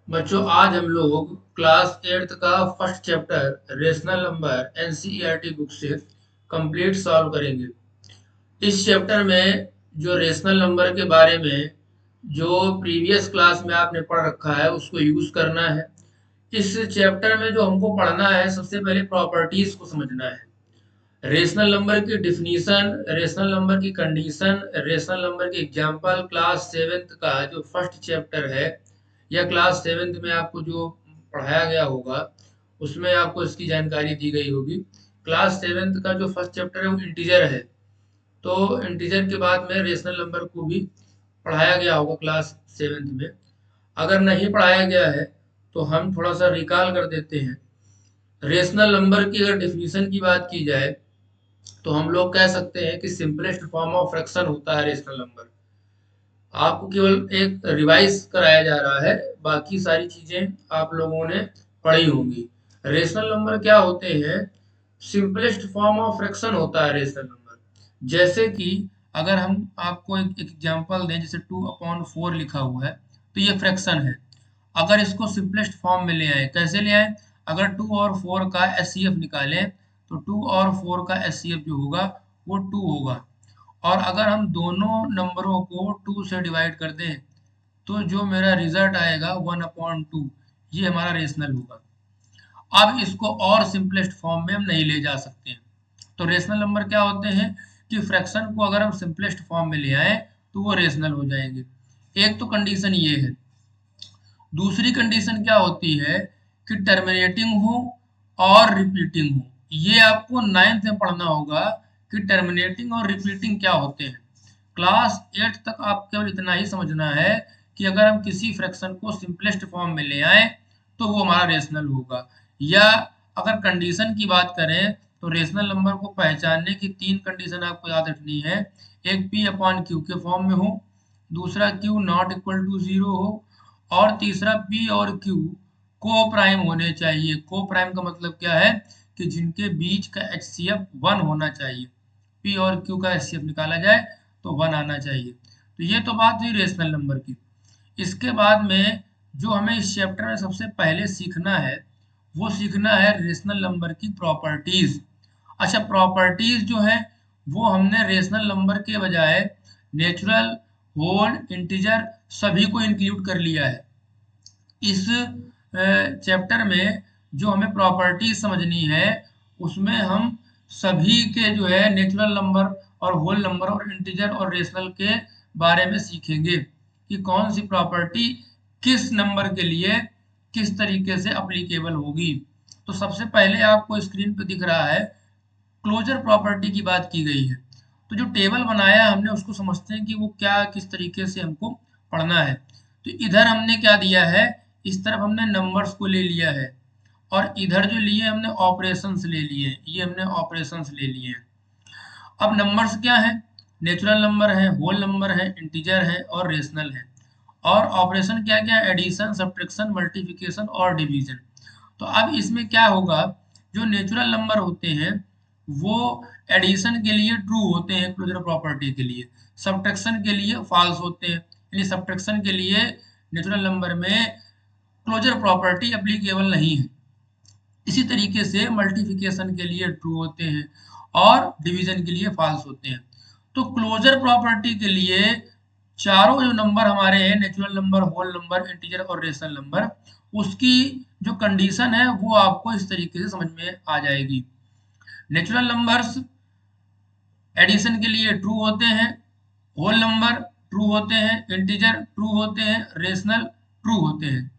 बच्चों आज हम लोग क्लास एट्थ का first chapter rational number NCERT book से कंप्लीट सॉल्व करेंगे। इस चैप्टर में जो रेशनल नंबर के बारे में जो प्रीवियस क्लास में आपने पढ़ रखा है उसको यूज करना है। इस चैप्टर में जो हमको पढ़ना है सबसे पहले प्रॉपर्टीज को समझना है। रेशनल नंबर की डिफिनीशन, रेशनल नंबर की कंडीशन, रेशनल नंबर की एग्जांपल क्लास सेवेंथ का जो फर्स्ट चैप्टर है या क्लास सेवेंथ में आपको जो पढ़ाया गया होगा उसमें आपको इसकी जानकारी दी गई होगी। क्लास सेवेंथ का जो फर्स्ट चैप्टर है वो इंटीजर है, तो इंटीजर के बाद में रेशनल नंबर को भी पढ़ाया गया होगा क्लास सेवेंथ में। अगर नहीं पढ़ाया गया है तो हम थोड़ा सा रिकॉल कर देते हैं। रेशनल नंबर की अगर डिफिनीशन की बात की जाए तो हम लोग कह सकते हैं कि सिंपलेस्ट फॉर्म ऑफ फ्रैक्शन होता है रेशनल नंबर। आपको केवल एक रिवाइज कराया जा रहा है, बाकी सारी चीजें आप लोगों ने पढ़ी होंगी। रेशनल नंबर क्या होते हैं? सिंपलेस्ट फॉर्म ऑफ फ्रैक्शन होता है रेशनल नंबर। जैसे कि अगर हम आपको एक एग्जांपल दें, जैसे 2/4 लिखा हुआ है तो ये फ्रैक्शन है। अगर इसको सिंपलेस्ट फॉर्म में ले आए, कैसे ले आए? अगर 2 और 4 का एचसीएफ निकालें तो 2 और 4 का एचसीएफ जो होगा वो 2 होगा। और अगर हम दोनों नंबरों को 2 से डिवाइड कर दें तो जो मेरा रिजल्ट आएगा 1/2, ये हमारा रेशनल होगा। अब इसको और सिंपलेस्ट फॉर्म में हम नहीं ले जा सकते हैं। तो रेशनल नंबर क्या होते हैं कि फ्रैक्शन को अगर हम सिंपलेस्ट फॉर्म में ले आए तो वो रेशनल हो जाएंगे। एक तो कंडीशन ये है। दूसरी कंडीशन क्या होती है कि टर्मिनेटिंग हो और रिपीटिंग हो। ये आपको नाइन्थ में पढ़ना होगा कि टर्मिनेटिंग और रिपीटिंग क्या होते हैं। क्लास एट तक आप केवल इतना ही समझना है कि अगर हम किसी फ्रैक्शन को सिंपलेस्ट फॉर्म में ले आए तो वो हमारा रेशनल होगा। या अगर कंडीशन की बात करें तो रेशनल नंबर को पहचानने की 3 कंडीशन आपको याद रखनी है। एक P/Q के फॉर्म में हो, दूसरा Q नॉट इक्वल टू 0 हो, और तीसरा P और Q को प्राइम होने चाहिए। को प्राइम का मतलब क्या है कि जिनके बीच का एचसीएफ 1 होना चाहिए। P और Q का एचसीएफ निकाला जाए तो 1 आना चाहिए। तो ये तो बात हुई रेशनल नंबर की। इसके बाद में जो हमें इस चैप्टर में सबसे पहले सीखना है वो सीखना है रेशनल नंबर की प्रॉपर्टीज। अच्छा, प्रॉपर्टीज जो है वो हमने रेशनल नंबर के बजाय नेचुरल, होल, इंटीजर सभी को इंक्लूड कर लिया है। इस चैप्टर में जो हमें प्रॉपर्टीज समझनी है उसमें हम सभी के जो है नेचुरल नंबर और होल नंबर और इंटीजर और रेशनल के बारे में सीखेंगे कि कौन सी प्रॉपर्टी किस नंबर के लिए किस तरीके से अप्लीकेबल होगी। तो सबसे पहले आपको स्क्रीन पे दिख रहा है क्लोजर प्रॉपर्टी की बात की गई है। तो जो टेबल बनाया है हमने उसको समझते हैं कि वो क्या किस तरीके से हमको पढ़ना है। तो इधर हमने क्या दिया है, इस तरफ हमने नंबर्स को ले लिया है और इधर जो लिए हमने ऑपरेशंस ले लिए, ये हमने ऑपरेशंस ले लिए हैं। अब नंबर्स क्या है? नेचुरल नंबर है, होल नंबर है, इंटीजर है और रेशनल है। और ऑपरेशन क्या क्या? एडिशन, सब्ट्रैक्शन, मल्टीप्लिकेशन और डिवीजन। तो अब इसमें क्या होगा, जो नेचुरल नंबर होते हैं वो एडिशन के लिए ट्रू होते हैं क्लोजर प्रॉपर्टी के लिए, सब्ट्रैक्शन के लिए फॉल्स होते हैं। यानी सब्ट्रैक्शन के लिए नेचुरल नंबर में क्लोजर प्रॉपर्टी एप्लीकेबल नहीं है। इसी तरीके से मल्टीप्लिकेशन के लिए ट्रू होते हैं और डिवीजन के लिए फॉल्स होते हैं। तो क्लोजर प्रॉपर्टी के लिए चारों जो नंबर हमारे हैं, natural number, whole number, integer और रेशनल नंबर, उसकी जो कंडीशन है वो आपको इस तरीके से समझ में आ जाएगी। नेचुरल नंबर्स एडिशन के लिए ट्रू होते हैं, होल नंबर ट्रू होते हैं, इंटीजर ट्रू होते हैं, रेशनल ट्रू होते हैं।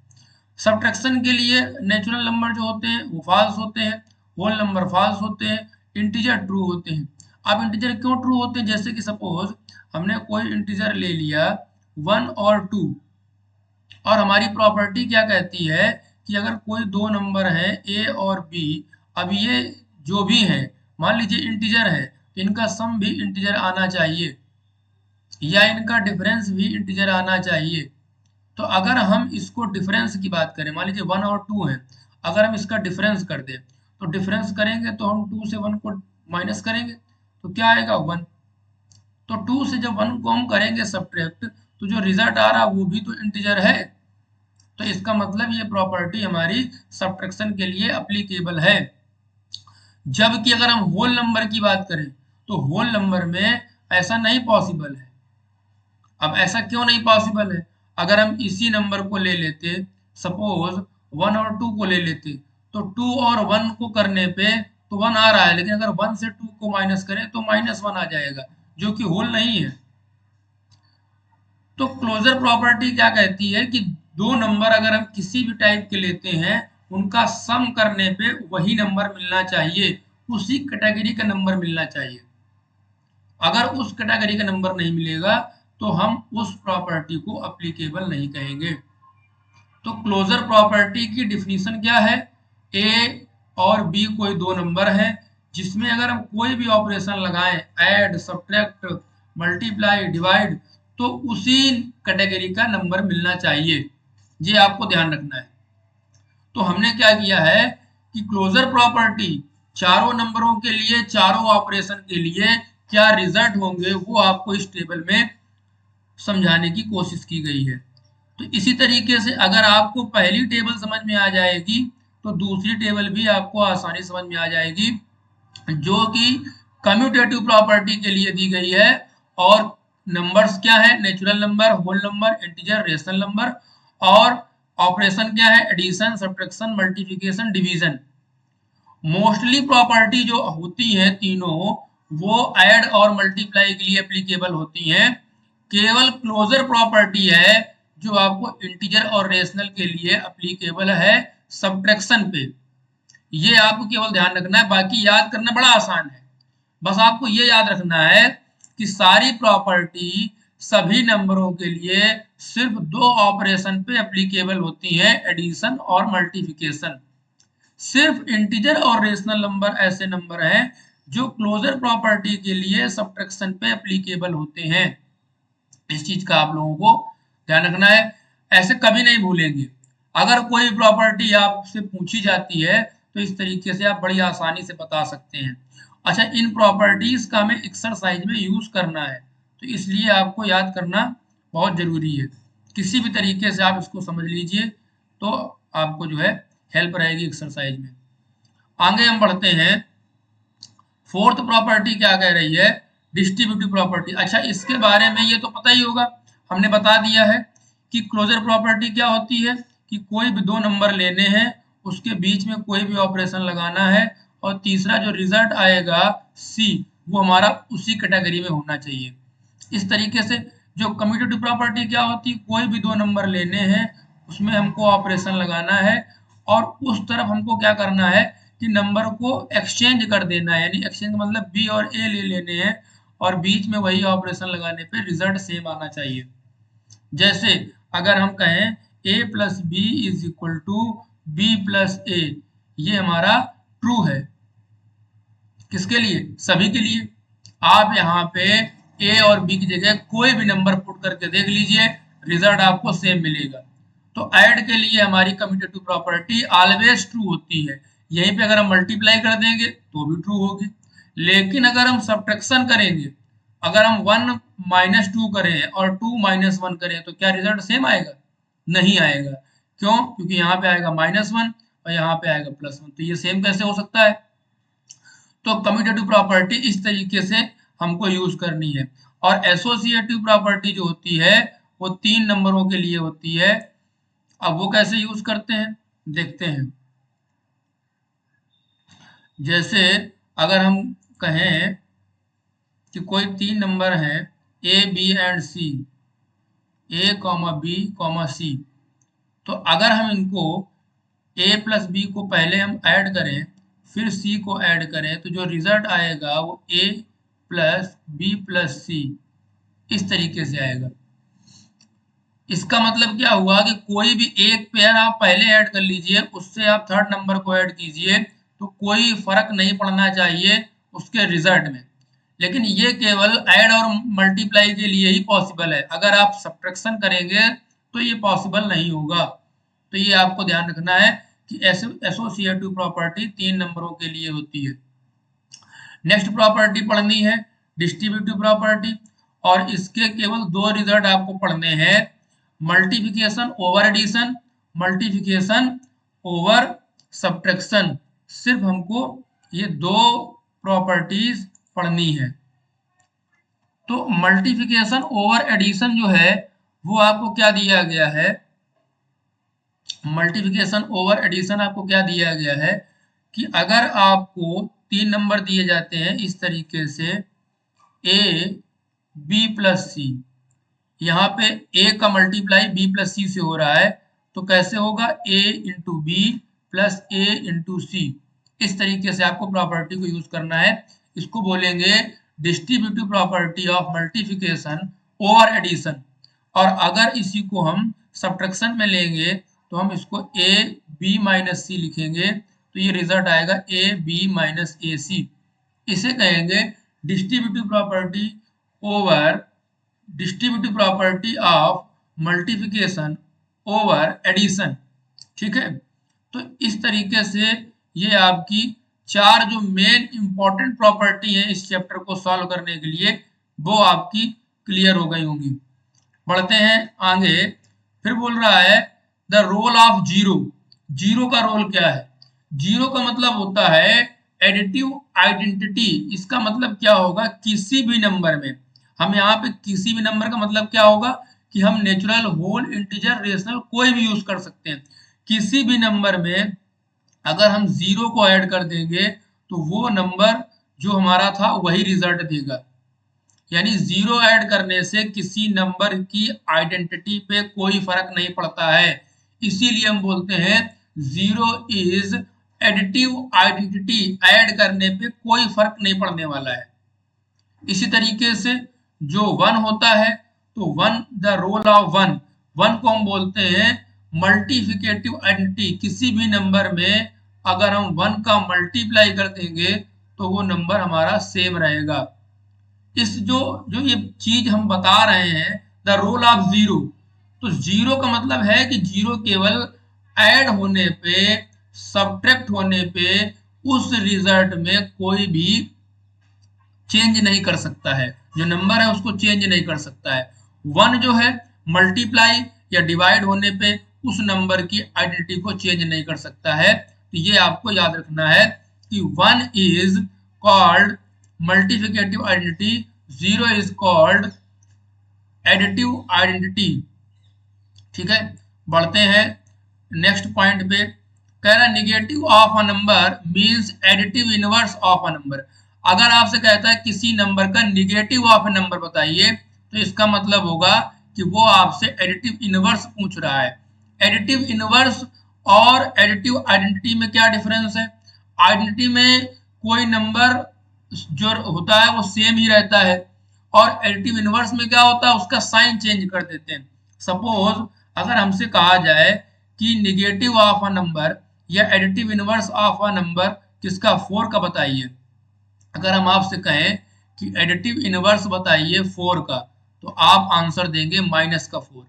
सब्ट्रैक्शन के लिए नेचुरल नंबर जो होते हैं वो फॉल्स होते हैं, होल नंबर फॉल्स होते हैं, इंटीजर ट्रू होते हैं। अब इंटीजर क्यों ट्रू होते हैं? जैसे कि सपोज हमने कोई इंटीजर ले लिया 1 और 2, और हमारी प्रॉपर्टी क्या कहती है कि अगर कोई दो नंबर है ए और बी, अब ये जो भी है मान लीजिए इंटीजर है तो इनका सम भी इंटीजर आना चाहिए या इनका डिफरेंस भी इंटीजर आना चाहिए। तो अगर हम इसको डिफरेंस की बात करें, मान लीजिए 1 और 2 है, अगर हम इसका डिफरेंस कर दें तो डिफरेंस करेंगे तो हम 2 से 1 को माइनस करेंगे तो क्या आएगा 1। तो 2 से जब 1 को हम करेंगे सब्ट्रैक्ट तो जो रिजल्ट आ रहा है वो भी तो इंटीजर है। तो इसका मतलब ये प्रॉपर्टी हमारी सब्ट्रैक्शन के लिए अप्लीकेबल है। जबकि अगर हम होल नंबर की बात करें तो होल नंबर में ऐसा नहीं पॉसिबल है। अब ऐसा क्यों नहीं पॉसिबल है? अगर हम इसी नंबर को ले लेते, सपोज 1 और 2 को ले लेते, तो 2 और 1 को करने पे तो 1 आ रहा है, लेकिन अगर 1 से 2 को माइनस करें तो -1 आ जाएगा, जो कि होल नहीं है। तो क्लोजर प्रॉपर्टी क्या कहती है कि दो नंबर अगर हम किसी भी टाइप के लेते हैं, उनका सम करने पे वही नंबर मिलना चाहिए, उसी कैटेगरी का नंबर मिलना चाहिए। अगर उस कैटेगरी का नंबर नहीं मिलेगा तो हम उस प्रॉपर्टी को अप्लीकेबल नहीं कहेंगे। तो क्लोजर प्रॉपर्टी की डिफिनीशन क्या है? ए और बी कोई दो नंबर हैं जिसमें अगर हम कोई भी ऑपरेशन लगाएं, ऐड, सब्ट्रैक्ट, मल्टीप्लाई, डिवाइड, तो उसी कैटेगरी का नंबर मिलना चाहिए। ये आपको ध्यान रखना है। तो हमने क्या किया है कि क्लोजर प्रॉपर्टी चारों नंबरों के लिए, चारों ऑपरेशन के लिए क्या रिजल्ट होंगे वो आपको इस टेबल में समझाने की कोशिश की गई है। तो इसी तरीके से अगर आपको पहली टेबल समझ में आ जाएगी तो दूसरी टेबल भी आपको आसानी समझ में आ जाएगी, जो कि कम्यूटेटिव प्रॉपर्टी के लिए दी गई है। और नंबर्स क्या है? Natural number, whole number, integer, rational number. और ऑपरेशन क्या है? Addition, subtraction, multiplication, division. Mostly property जो होती हैं तीनों, वो ऐड और मल्टीप्लाई के लिए एप्लीकेबल होती हैं। केवल क्लोजर प्रॉपर्टी है जो आपको इंटीजर और रेशनल के लिए एप्लीकेबल है सब्ट्रैक्शन पे। ये आपको केवल ध्यान रखना है, बाकी याद करना बड़ा आसान है। बस आपको ये याद रखना है कि सारी प्रॉपर्टी सभी नंबरों के लिए सिर्फ दो ऑपरेशन पे एप्लीकेबल होती हैं, एडिशन और मल्टीप्लिकेशन। सिर्फ इंटीजर और रेशनल नंबर ऐसे नंबर हैं जो क्लोजर प्रॉपर्टी के लिए सब्ट्रैक्शन पे एप्लीकेबल होते हैं। इस चीज का आप लोगों को ध्यान रखना है, ऐसे कभी नहीं भूलेंगे। अगर कोई प्रॉपर्टी आपसे पूछी जाती है तो इस तरीके से आप बड़ी आसानी से बता सकते हैं। अच्छा, इन प्रॉपर्टीज का हमें एक्सरसाइज में यूज करना है, तो इसलिए आपको याद करना बहुत जरूरी है। किसी भी तरीके से आप इसको समझ लीजिए तो आपको जो है हेल्प रहेगी एक्सरसाइज में। आगे हम बढ़ते हैं। फोर्थ प्रॉपर्टी क्या कह रही है? Distributive property. अच्छा, इसके बारे में ये तो पता ही होगा, हमने बता दिया है कि क्लोजर प्रॉपर्टी क्या होती है कि कोई भी दो नंबर लेने हैं, उसके बीच में कोई भी ऑपरेशन लगाना है, और तीसरा जो रिजल्ट आएगा सी, वो हमारा उसी कैटेगरी में होना चाहिए। इस तरीके से जो कम्यूटेटिव प्रॉपर्टी क्या होती है? कोई भी दो नंबर लेने हैं, उसमें हमको ऑपरेशन लगाना है, और उस तरफ हमको क्या करना है कि नंबर को एक्सचेंज कर देना है। यानी एक्सचेंज मतलब बी और ए ले लेने हैं, और बीच में वही ऑपरेशन लगाने पे रिजल्ट सेम आना चाहिए। जैसे अगर हम कहें a plus B is equal to B plus A, ये हमारा ट्रू है। किसके लिए? सभी के लिए। आप यहाँ पे ए और बी की जगह कोई भी नंबर पुट करके देख लीजिए, रिजल्ट आपको सेम मिलेगा। तो ऐड के लिए हमारी कम्यूटेटिव प्रॉपर्टी ऑलवेज ट्रू होती है। यहीं पे अगर हम मल्टीप्लाई कर देंगे तो भी ट्रू होगी। लेकिन अगर हम सब्ट्रैक्शन करेंगे, अगर हम 1 माइनस 2 करें और 2 माइनस 1 करें, तो क्या रिजल्ट सेम आएगा? नहीं आएगा। क्यों? क्योंकि यहाँ पे आएगा -1 और यहाँ पे आएगा +1, तो ये सेम कैसे हो सकता है? तो कम्यूटेटिव प्रॉपर्टी इस तरीके से हमको यूज करनी है। और एसोसिएटिव प्रॉपर्टी जो होती है वो 3 नंबरों के लिए होती है। अब वो कैसे यूज करते हैं देखते हैं। जैसे अगर हम कहें कि कोई 3 नंबर हैं A, B and C, A comma B comma C, तो अगर हम इनको a प्लस बी को पहले हम ऐड करें, फिर c को ऐड करें, तो जो रिजल्ट आएगा वो a प्लस बी प्लस सी इस तरीके से आएगा। इसका मतलब क्या हुआ कि कोई भी एक पेयर आप पहले ऐड कर लीजिए, उससे आप थर्ड नंबर को ऐड कीजिए, तो कोई फर्क नहीं पड़ना चाहिए उसके रिजल्ट में। लेकिन ये केवल ऐड और मल्टीप्लाई के लिए ही पॉसिबल है। अगर आप सब्ट्रैक्शन करेंगे तो ये पॉसिबल नहीं होगा। तो ये आपको ध्यान रखना है कि एसोसिएटिव प्रॉपर्टी 3 नंबरों के लिए होती है। नेक्स्ट प्रॉपर्टी पढ़नी है डिस्ट्रीब्यूटिव प्रॉपर्टी, और इसके केवल 2 रिजल्ट आपको पढ़ने हैं, multiplication over addition, multiplication over subtraction, सिर्फ हमको ये दो प्रॉपर्टीज पढ़नी है। तो मल्टीप्लिकेशन ओवर एडिशन जो है वो आपको क्या दिया गया है, मल्टीप्लिकेशन ओवर एडिशन आपको क्या दिया गया है कि अगर आपको 3 नंबर दिए जाते हैं इस तरीके से a b प्लस सी, यहाँ पे a का मल्टीप्लाई b प्लस सी से हो रहा है, तो कैसे होगा a into B plus a into C. इस तरीके से आपको प्रॉपर्टी को यूज करना है, इसको बोलेंगे distributive property of multiplication over addition. और अगर इसी को हम सब्ट्रैक्शन में लेंगे तो हम इसको a b माइनस सी लिखेंगे, तो ये रिजल्ट आएगा a b minus A C. इसे कहेंगे distributive property of multiplication over addition. ठीक है, तो इस तरीके से ये आपकी 4 जो मेन इंपॉर्टेंट प्रॉपर्टी है इस चैप्टर को सॉल्व करने के लिए वो आपकी क्लियर हो गई होंगी। बढ़ते हैं आगे, फिर बोल रहा है the role of zero. Zero का रोल क्या है? जीरो का मतलब होता है एडिटिव आइडेंटिटी। इसका मतलब क्या होगा, किसी भी नंबर में, हम यहाँ पे किसी भी नंबर का मतलब क्या होगा कि हम नेचुरल, होल, इंटीजर, रेशनल कोई भी यूज कर सकते हैं। किसी भी नंबर में अगर हम जीरो को ऐड कर देंगे तो वो नंबर जो हमारा था वही रिजल्ट देगा। यानी जीरो ऐड करने से किसी नंबर की आइडेंटिटी पे कोई फर्क नहीं पड़ता है, इसीलिए हम बोलते हैं zero is additive identity. Add करने पे कोई फर्क नहीं पड़ने वाला है। इसी तरीके से जो वन होता है, तो one, the role of one, one को हम बोलते हैं मल्टीप्लिकेटिव आइडेंटिटी। किसी भी नंबर में अगर हम वन का मल्टीप्लाई कर देंगे तो वो नंबर हमारा सेम रहेगा। इस जो ये चीज हम बता रहे हैं द रोल ऑफ जीरो, तो जीरो का मतलब है कि जीरो केवल ऐड होने पे, सब्ट्रैक्ट होने पे उस रिजल्ट में कोई भी चेंज नहीं कर सकता है, जो नंबर है उसको चेंज नहीं कर सकता है। वन जो है मल्टीप्लाई या डिवाइड होने पे उस नंबर की आइडेंटिटी को चेंज नहीं कर सकता है। तो ये आपको याद रखना है कि one is called multiplicative identity, zero is called additive identity. ठीक है, बढ़ते हैं नेक्स्ट पॉइंट पे। कह रहा negative of a number means additive inverse of a number. अगर आपसे कहता है किसी नंबर का निगेटिव ऑफ अ नंबर बताइए, तो इसका मतलब होगा कि वो आपसे एडिटिव इनवर्स पूछ रहा है। एडिटिव इनवर्स और एडिटिव आइडेंटिटी में क्या डिफरेंस है? आइडेंटिटी में कोई नंबर जो होता है वो सेम ही रहता है, और एडिटिव इनवर्स में क्या होता है, उसका साइन चेंज कर देते हैं। सपोज अगर हमसे कहा जाए कि निगेटिव ऑफ अ नंबर या additive inverse of a number किसका, 4 का बताइए। अगर हम आपसे कहें कि एडिटिव इनवर्स बताइए 4 का, तो आप आंसर देंगे -4।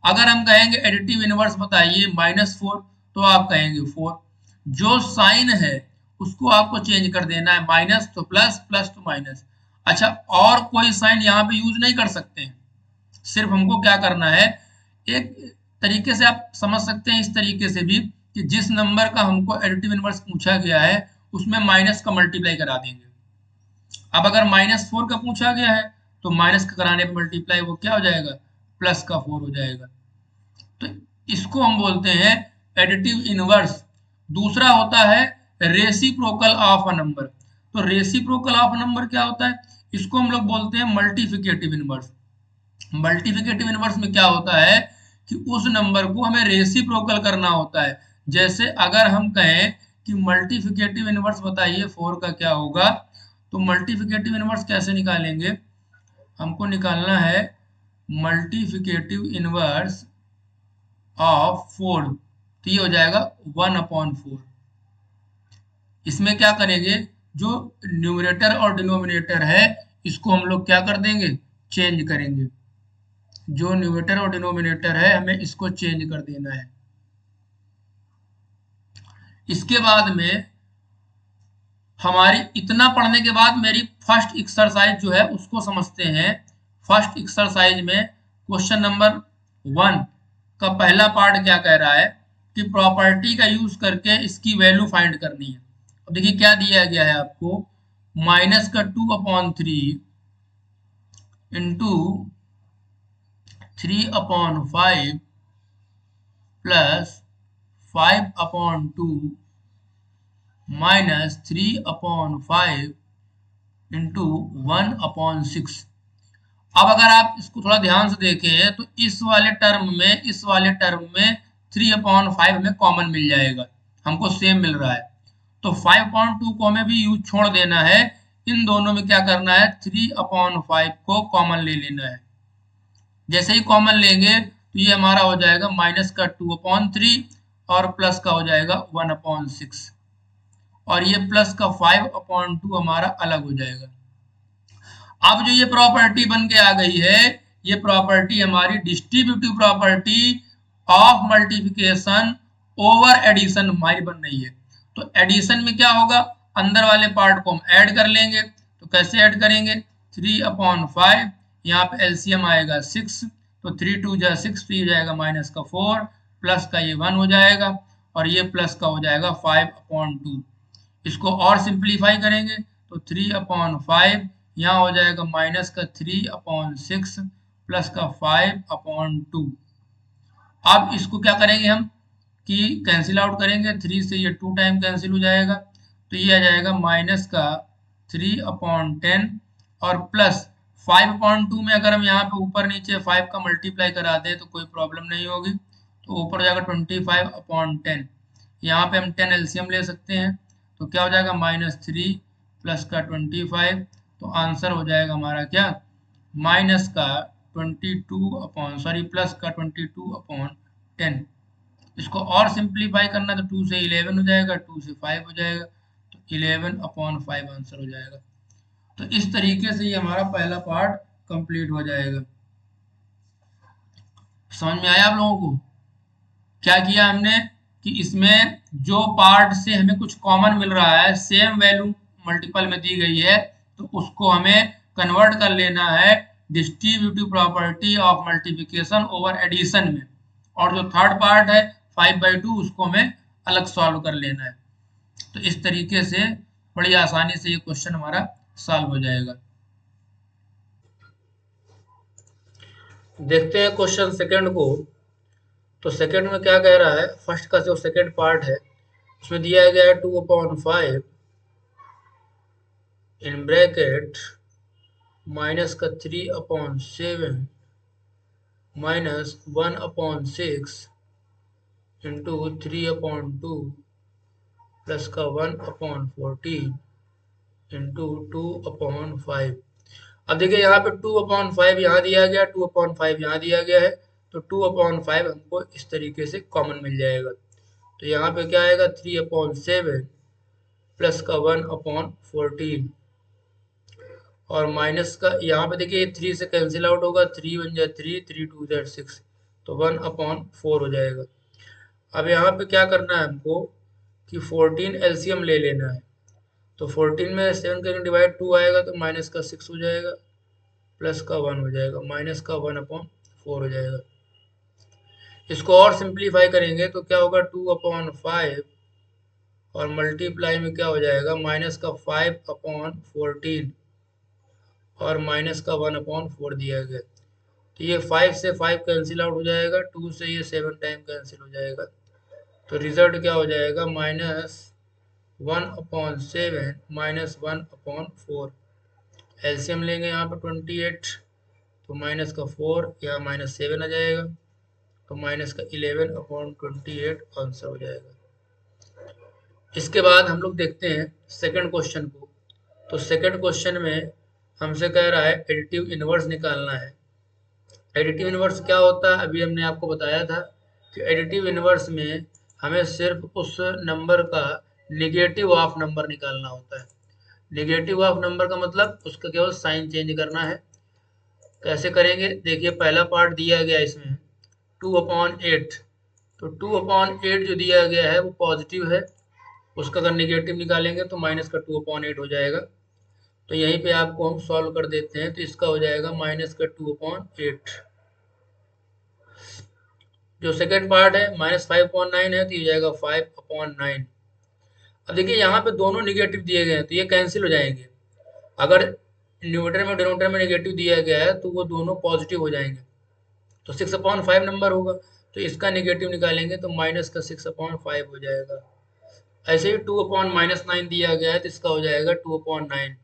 अगर हम कहेंगे एडिटिव इनवर्स बताइए -4, तो आप कहेंगे 4। जो साइन है उसको आपको चेंज कर देना है, माइनस तो प्लस, प्लस तो माइनस। अच्छा, और कोई साइन यहाँ पे यूज नहीं कर सकते हैं। सिर्फ हमको क्या करना है, एक तरीके से आप समझ सकते हैं इस तरीके से भी कि जिस नंबर का हमको एडिटिव इनवर्स पूछा गया है उसमें माइनस का मल्टीप्लाई करा देंगे। अब अगर -4 का पूछा गया है तो माइनस का कराने पर मल्टीप्लाई वो क्या हो जाएगा, +4 हो जाएगा। तो इसको हम बोलते हैं एडिटिव इनवर्स। दूसरा होता है रेसिप्रोकल ऑफ अ नंबर। तो रेसिप्रोकल ऑफ अ नंबर क्या होता है, इसको हम लोग बोलते हैं मल्टीप्लिकेटिव इनवर्स। मल्टीप्लिकेटिव इनवर्स में क्या होता है कि उस नंबर को हमें रेसिप्रोकल करना होता है। जैसे अगर हम कहें कि मल्टीप्लिकेटिव इनवर्स बताइए 4 का क्या होगा, तो मल्टीप्लिकेटिव इनवर्स कैसे निकालेंगे, हमको निकालना है मल्टीप्लिकेटिव इनवर्स ऑफ 4, तो ये हो जाएगा 1/4। इसमें क्या करेंगे, जो न्यूमरेटर और डिनोमिनेटर है इसको हम लोग क्या कर देंगे, चेंज करेंगे। जो न्यूमरेटर और डिनोमिनेटर है हमें इसको चेंज कर देना है। इसके बाद में हमारी इतना पढ़ने के बाद मेरी फर्स्ट एक्सरसाइज जो है उसको समझते हैं। फर्स्ट एक्सरसाइज में क्वेश्चन नंबर 1 का पहला पार्ट क्या कह रहा है कि प्रॉपर्टी का यूज करके इसकी वैल्यू फाइंड करनी है। अब देखिए क्या दिया गया है आपको, माइनस का 2/3 इंटू 3/5 प्लस 5/2 माइनस 3/5 इंटू 1/6। अब अगर आप इसको थोड़ा ध्यान से देखें तो इस वाले टर्म में 3/5 हमें कॉमन मिल जाएगा, हमको सेम मिल रहा है। तो 5/2 को हमें भी यूज छोड़ देना है, इन दोनों में क्या करना है, 3/5 को कॉमन ले लेना है। जैसे ही कॉमन लेंगे तो ये हमारा हो जाएगा माइनस का 2/3 और प्लस का हो जाएगा 1/6 और ये प्लस का 5/2 हमारा अलग हो जाएगा। अब जो ये प्रॉपर्टी बन के आ गई है, ये प्रॉपर्टी हमारी distributive property of multiplication over addition हमारी बन रही है। तो एडिशन में क्या होगा, अंदर वाले पार्ट को हम ऐड कर लेंगे। तो कैसे ऐड करेंगे, 3/5, यहाँ पे एलसीएम आएगा 6, तो 3 2 जा 6, तो ये जाएगा माइनस का 4 प्लस का ये 1 हो जाएगा और ये प्लस का हो जाएगा 5/2। इसको और सिंप्लीफाई करेंगे तो 3/5 यहाँ हो जाएगा माइनस का 3/6 प्लस का 5/2। अब इसको क्या करेंगे हम कि कैंसिल आउट करेंगे, 3 से ये 2 टाइम कैंसिल हो जाएगा, तो ये आ जाएगा माइनस का 3/10 और प्लस 5/2 में अगर हम यहाँ पे ऊपर नीचे 5 का मल्टीप्लाई करा दें तो कोई प्रॉब्लम नहीं होगी, तो ऊपर जाएगा 25/10। यहाँ पे हम 10 एलसीएम ले सकते हैं, तो क्या हो जाएगा -3 प्लस का 25, तो आंसर हो जाएगा हमारा क्या, माइनस का 22/10। इसको और सिंप्लीफाई करना तो 2 से 11 हो जाएगा, 2 से 5 हो जाएगा, तो 11/5 आंसर हो जाएगा। तो इस तरीके से ये हमारा पहला पार्ट कंप्लीट हो जाएगा। समझ में आया आप लोगों को? क्या किया हमने कि इसमें जो पार्ट से हमें कुछ कॉमन मिल रहा है, सेम वैल्यू मल्टीपल में दी गई है, तो उसको हमें कन्वर्ट कर लेना है distributive property of multiplication over addition में, और जो थर्ड पार्ट है 5/2 उसको हमें अलग सॉल्व कर लेना है। तो इस तरीके से बड़ी आसानी से ये क्वेश्चन हमारा सॉल्व हो जाएगा। देखते हैं क्वेश्चन सेकंड को। तो सेकंड में क्या कह रहा है, फर्स्ट का जो सेकंड पार्ट है उसमें दिया गया है 2/5 इन ब्रैकेट माइनस का 3/7 माइनस 1/6 इंटू 3/2 प्लस का 1/14 इंटू 2/5। अब देखिए यहाँ पे 2/5 यहाँ दिया गया, 2/5 यहाँ दिया गया है, तो 2/5 हमको इस तरीके से कॉमन मिल जाएगा। तो यहाँ पे क्या आएगा, 3/7 प्लस का 1/14 और माइनस का, यहाँ पे देखिए 3 से कैंसिल आउट होगा, 3 1 जा 3, 3 2 जा 6, तो 1/4 हो जाएगा। अब यहाँ पे क्या करना है हमको कि 14 एलसीएम ले लेना है। तो 14 में 7 करेंगे डिवाइड, 2 आएगा तो माइनस का 6 हो जाएगा प्लस का 1 हो जाएगा, माइनस का 1/4 हो जाएगा। इसको और सिंप्लीफाई करेंगे तो क्या होगा, 2/5 और मल्टीप्लाई में क्या हो जाएगा, माइनस का 5/14 और माइनस का 1/4 दिया गया। तो ये 5 से 5 कैंसिल आउट हो जाएगा, 2 से ये 7 टाइम कैंसिल हो जाएगा, तो रिजल्ट क्या हो जाएगा, -1/7 माइनस 1/4। एलसीएम लेंगे यहाँ पे 28, तो माइनस का 4 यहाँ -7 आ जाएगा, तो माइनस का 11/28 आंसर हो जाएगा। इसके बाद हम लोग देखते हैं सेकंड क्वेश्चन को। तो सेकंड क्वेश्चन में हमसे कह रहा है एडिटिव इनवर्स निकालना है। एडिटिव इनवर्स क्या होता है, अभी हमने आपको बताया था कि एडिटिव इनवर्स में हमें सिर्फ उस नंबर का निगेटिव ऑफ नंबर निकालना होता है। निगेटिव ऑफ नंबर का मतलब उसका केवल साइन चेंज करना है। कैसे करेंगे, देखिए पहला पार्ट दिया गया इसमें 2/8, तो 2/8 जो दिया गया है वो पॉजिटिव है, उसका अगर निगेटिव निकालेंगे तो माइनस का 2/8 हो जाएगा। तो यहीं पे आपको हम सॉल्व कर देते हैं, तो इसका हो जाएगा माइनस का 2/8। जो सेकेंड पार्ट है -5/9 है, तो ये हो जाएगा 5/9। अब देखिए यहाँ पे दोनों निगेटिव दिए गए हैं, तो ये कैंसिल हो जाएंगे। अगर न्यूमरेटर में डिनोमिनेटर में निगेटिव दिया गया है तो वो दोनों पॉजिटिव हो जाएंगे, तो 6/5 नंबर होगा, तो इसका निगेटिव निकालेंगे तो माइनस का 6/5 हो जाएगा। ऐसे ही 2/-9 दिया गया है, तो इसका हो जाएगा 2/9,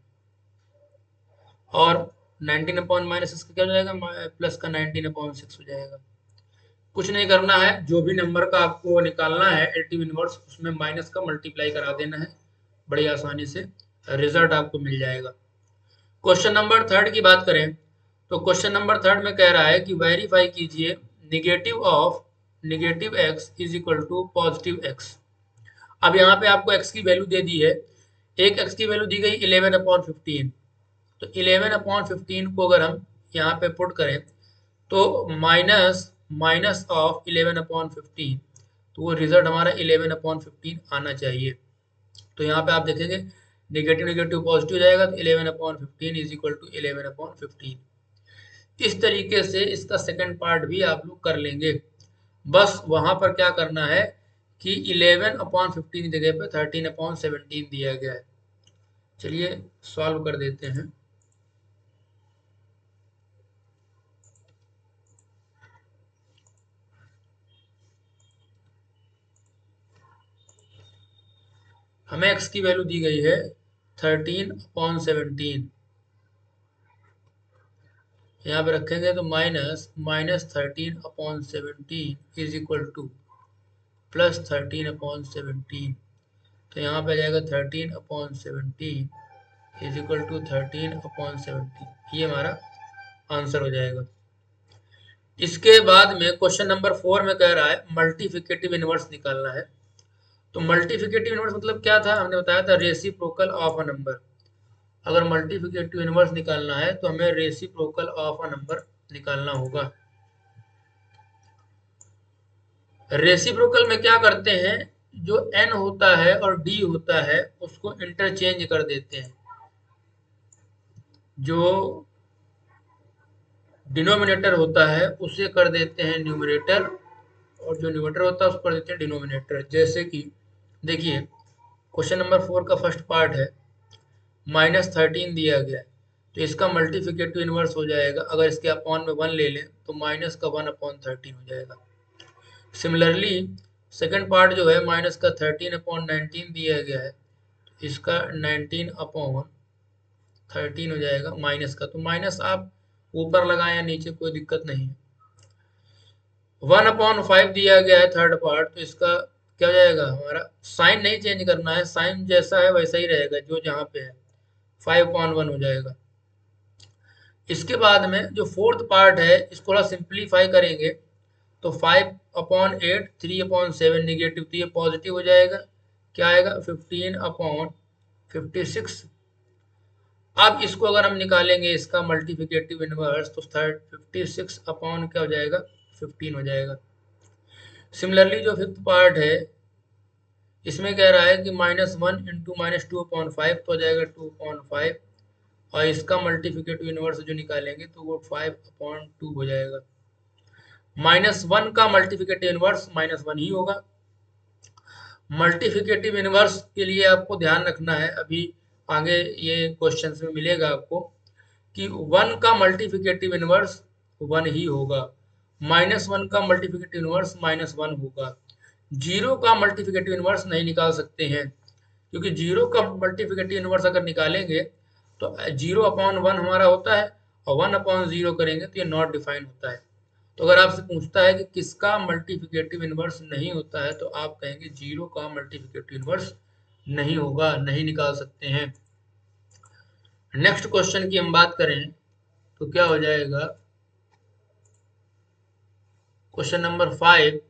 और 19/- इसका क्या हो जाएगा, प्लस का 19/6 हो जाएगा। कुछ नहीं करना है, जो भी नंबर का आपको निकालना है एडिटिव इनवर्स, उसमें माइनस का मल्टीप्लाई करा देना है, बड़ी आसानी से रिजल्ट आपको मिल जाएगा। क्वेश्चन नंबर थर्ड की बात करें, तो क्वेश्चन नंबर थर्ड में कह रहा है कि वेरीफाई कीजिए negative of negative X is equal to positive X. अब यहाँ पे आपको x की वैल्यू दे दी है, एक x की वैल्यू दी गई 11/15, तो 11/15 को अगर हम यहाँ पे पुट करें तो माइनस माइनस ऑफ 11/15, तो वो रिजल्ट हमारा 11/15 आना चाहिए। तो यहाँ पे आप देखेंगे नेगेटिव नेगेटिव पॉजिटिव जाएगा, तो 11/15 इज इक्वल टू 11/15। इस तरीके से इसका सेकंड पार्ट भी आप लोग कर लेंगे। बस वहां पर क्या करना है कि 11/15 की जगह पे 13/17 दिया गया है। चलिए सॉल्व कर देते हैं। हमें x की वैल्यू दी गई है 13/17, यहाँ पे रखेंगे तो -13/17 इज इक्वल टू प्लस 13/17, तो यहाँ पे आ जाएगा 13/17 इज इक्वल टू 13/17, ये हमारा आंसर हो जाएगा। इसके बाद में क्वेश्चन नंबर 4 में कह रहा है मल्टीप्लिकेटिव इनवर्स निकालना है। तो मल्टीप्लिकेटिव इनवर्स मतलब क्या था, हमने बताया था रेसिप्रोकल ऑफ अ नंबर। अगर मल्टीप्लिकेटिव इनवर्स निकालना है तो हमें रेसिप्रोकल ऑफ अ नंबर निकालना होगा। रेसिप्रोकल में क्या करते हैं, जो n होता है और d होता है उसको इंटरचेंज कर देते हैं। जो डिनोमिनेटर होता है उसे कर देते हैं न्यूमरेटर, और जो न्यूमरेटर होता है उसको कर देते हैं डिनोमिनेटर। जैसे कि देखिए क्वेश्चन नंबर 4 का फर्स्ट पार्ट है, -13 दिया गया है, तो इसका मल्टीप्लिकेटिव इनवर्स हो जाएगा, अगर इसके अपॉन में 1 ले लें तो माइनस का 1/13 हो जाएगा। सिमिलरली सेकंड पार्ट जो है माइनस का 13/19 दिया गया है, तो इसका 19/13 हो जाएगा माइनस का, तो माइनस आप ऊपर लगाएं या नीचे कोई दिक्कत नहीं है। 1/5 दिया गया है थर्ड पार्ट, तो इसका क्या हो जाएगा, हमारा साइन नहीं चेंज करना है, साइन जैसा है वैसा ही रहेगा जो जहाँ पे है, 5/1 हो जाएगा। इसके बाद में जो फोर्थ पार्ट है इसको थोड़ा सिंप्लीफाई करेंगे, तो 5/8 3/7 निगेटिव, तो ये पॉजिटिव हो जाएगा, क्या आएगा 15/56। अब इसको अगर हम निकालेंगे इसका मल्टीप्लिकेटिव इनवर्स, तो 56 अपॉन क्या हो जाएगा 15 हो जाएगा। सिमिलरली जो फिफ्थ पार्ट है इसमें कह रहा है कि -1 इंटू -2/5, तो हो जाएगा 2/5, और इसका मल्टीप्लिकेटिव इनवर्स जो निकालेंगे तो वो 5/2 हो जाएगा। -1 का मल्टीप्लिकेटिव इनवर्स -1 ही होगा। मल्टीप्लिकेटिव इनवर्स के लिए आपको ध्यान रखना है, अभी आगे ये क्वेश्चंस में मिलेगा आपको, कि 1 का मल्टीप्लिकेटिव इनवर्स 1 ही होगा, -1 का मल्टीप्लिकेटिव इनवर्स -1 होगा। 0 का मल्टीप्लिकेटिव इनवर्स नहीं निकाल सकते हैं, क्योंकि 0 का मल्टीप्लिकेटिव इनवर्स अगर निकालेंगे तो 0/1 हमारा होता है, और 1/0 करेंगे तो ये नॉट डिफाइन होता है। तो अगर आपसे पूछता है कि किसका मल्टीप्लिकेटिव इनवर्स नहीं होता है, तो आप कहेंगे 0 का मल्टीप्लिकेटिव इनवर्स नहीं होगा, नहीं निकाल सकते हैं। नेक्स्ट क्वेश्चन की हम बात करें तो क्या हो जाएगा, क्वेश्चन नंबर 5,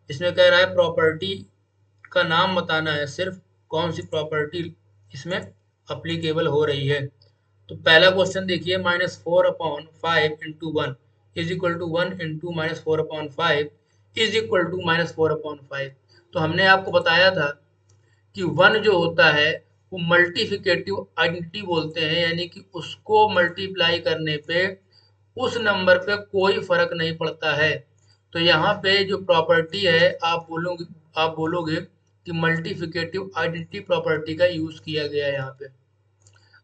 इसमें कह रहा है प्रॉपर्टी का नाम बताना है, सिर्फ कौन सी प्रॉपर्टी इसमें अप्लीकेबल हो रही है। तो पहला क्वेश्चन देखिए, -4/5 into 1 is equal to 1 into -4/5 is equal to -4/5। तो हमने आपको बताया था कि 1 जो होता है वो मल्टीप्लिकेटिव आइडेंटिटी बोलते हैं, यानी कि उसको मल्टीप्लाई करने पे उस नंबर पे कोई फर्क नहीं पड़ता है। तो यहाँ पे जो प्रॉपर्टी है आप बोलोगे कि मल्टीप्लिकेटिव आइडेंटिटी प्रॉपर्टी का यूज किया गया है यहाँ पे।